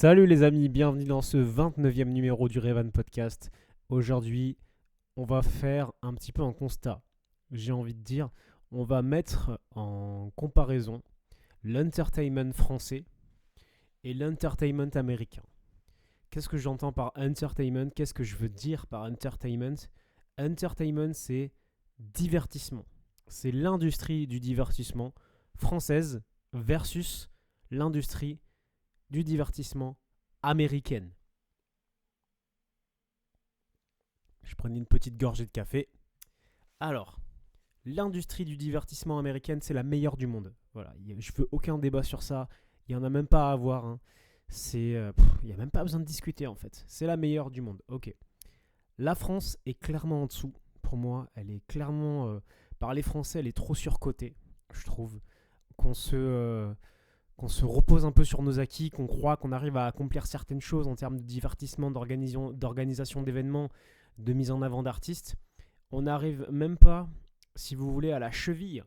Salut les amis, bienvenue dans ce 29e numéro du Revan Podcast. Aujourd'hui, on va faire un petit peu un constat. J'ai envie de dire, on va mettre en comparaison l'entertainment français et l'entertainment américain. Qu'est-ce que j'entends par entertainment? Qu'est-ce que je veux dire par entertainment? Entertainment, c'est divertissement. C'est l'industrie du divertissement française versus l'industrie du divertissement américaine. Je prenais une petite gorgée de café. Alors, l'industrie du divertissement américaine, c'est la meilleure du monde. Voilà, je veux aucun débat sur ça. Il n'y en a même pas à avoir. Hein. Il n'y a même pas besoin de discuter en fait. C'est la meilleure du monde. Ok. La France est clairement en dessous. Pour moi, elle est clairement... par les Français, elle est trop surcotée, je trouve. Qu'on se repose un peu sur nos acquis, qu'on croit qu'on arrive à accomplir certaines choses en termes de divertissement, d'organisation d'événements, de mise en avant d'artistes. On n'arrive même pas, si vous voulez, à la cheville,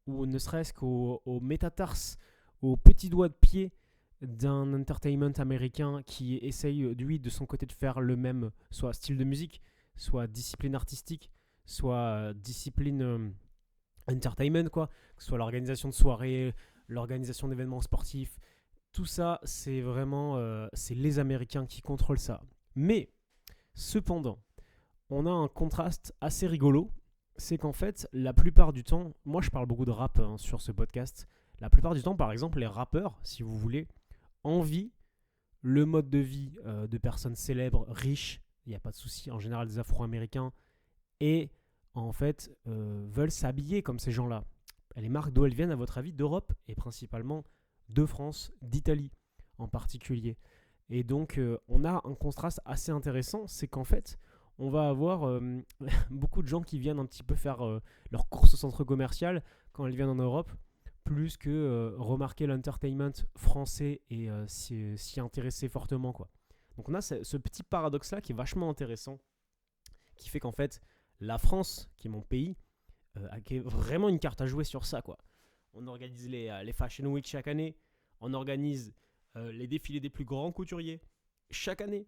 ou ne serait-ce qu'au métatarse, au petit doigt de pied d'un entertainment américain qui essaye, lui, de son côté, de faire le même, soit style de musique, soit discipline artistique, soit discipline entertainment, quoi, que ce soit l'organisation de soirées, l'organisation d'événements sportifs, tout ça, c'est vraiment c'est les Américains qui contrôlent ça. Mais, cependant, on a un contraste assez rigolo, c'est qu'en fait, la plupart du temps, moi je parle beaucoup de rap sur ce podcast, la plupart du temps, par exemple, les rappeurs, si vous voulez, envient le mode de vie de personnes célèbres, riches, il n'y a pas de souci, en général des Afro-Américains, et en fait, veulent s'habiller comme ces gens-là. Les marques d'où elles viennent, à votre avis, d'Europe et principalement de France, d'Italie en particulier. Et donc, on a un contraste assez intéressant, c'est qu'en fait, on va avoir beaucoup de gens qui viennent un petit peu faire leur course au centre commercial quand elles viennent en Europe, plus que remarquer l'entertainment français et s'y intéresser fortement, quoi. Donc on a ce petit paradoxe-là qui est vachement intéressant, qui fait qu'en fait, la France, qui est mon pays, a vraiment une carte à jouer sur ça, quoi. On organise les Fashion Week chaque année, on organise les défilés des plus grands couturiers chaque année,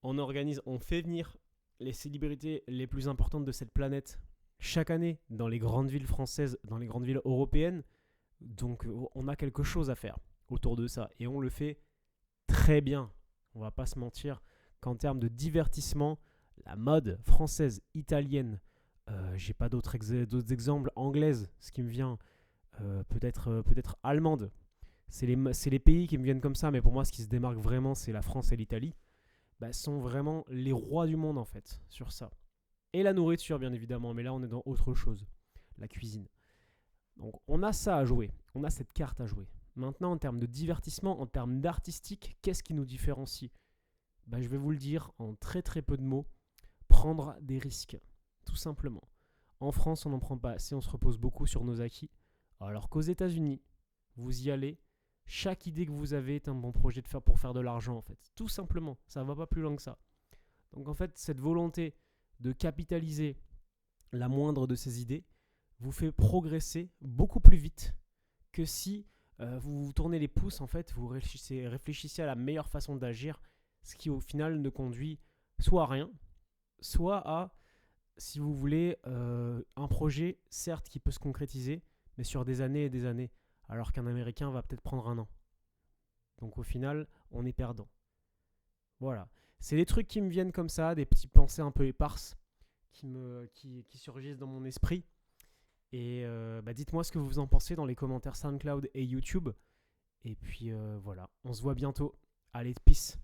on fait venir les célébrités les plus importantes de cette planète chaque année dans les grandes villes françaises, dans les grandes villes européennes. Donc on a quelque chose à faire autour de ça et on le fait très bien. On va pas se mentir qu'en termes de divertissement, la mode française, italienne, j'ai pas d'autres exemples, anglaise, ce qui me vient, peut-être allemande. C'est les pays qui me viennent comme ça, mais pour moi, ce qui se démarque vraiment, c'est la France et l'Italie. Sont vraiment les rois du monde, en fait, sur ça. Et la nourriture, bien évidemment, mais là, on est dans autre chose, la cuisine. Donc, on a ça à jouer, on a cette carte à jouer. Maintenant, en termes de divertissement, en termes d'artistique, qu'est-ce qui nous différencie ? Je vais vous le dire en très très peu de mots, prendre des risques, tout simplement. En France, on n'en prend pas assez, on se repose beaucoup sur nos acquis. Alors qu'aux États-Unis, vous y allez, chaque idée que vous avez est un bon projet pour faire de l'argent, en fait. Tout simplement, ça ne va pas plus loin que ça. Donc en fait, cette volonté de capitaliser la moindre de ces idées vous fait progresser beaucoup plus vite que si vous vous tournez les pouces, en fait, vous réfléchissez à la meilleure façon d'agir, ce qui au final ne conduit soit à rien, soit à, si vous voulez, un projet, certes, qui peut se concrétiser, mais sur des années et des années, alors qu'un Américain va peut-être prendre un an. Donc au final, on est perdant. Voilà. C'est des trucs qui me viennent comme ça, des petites pensées un peu éparses qui surgissent dans mon esprit. Et dites-moi ce que vous en pensez dans les commentaires SoundCloud et YouTube. Et puis voilà, on se voit bientôt. Allez, peace.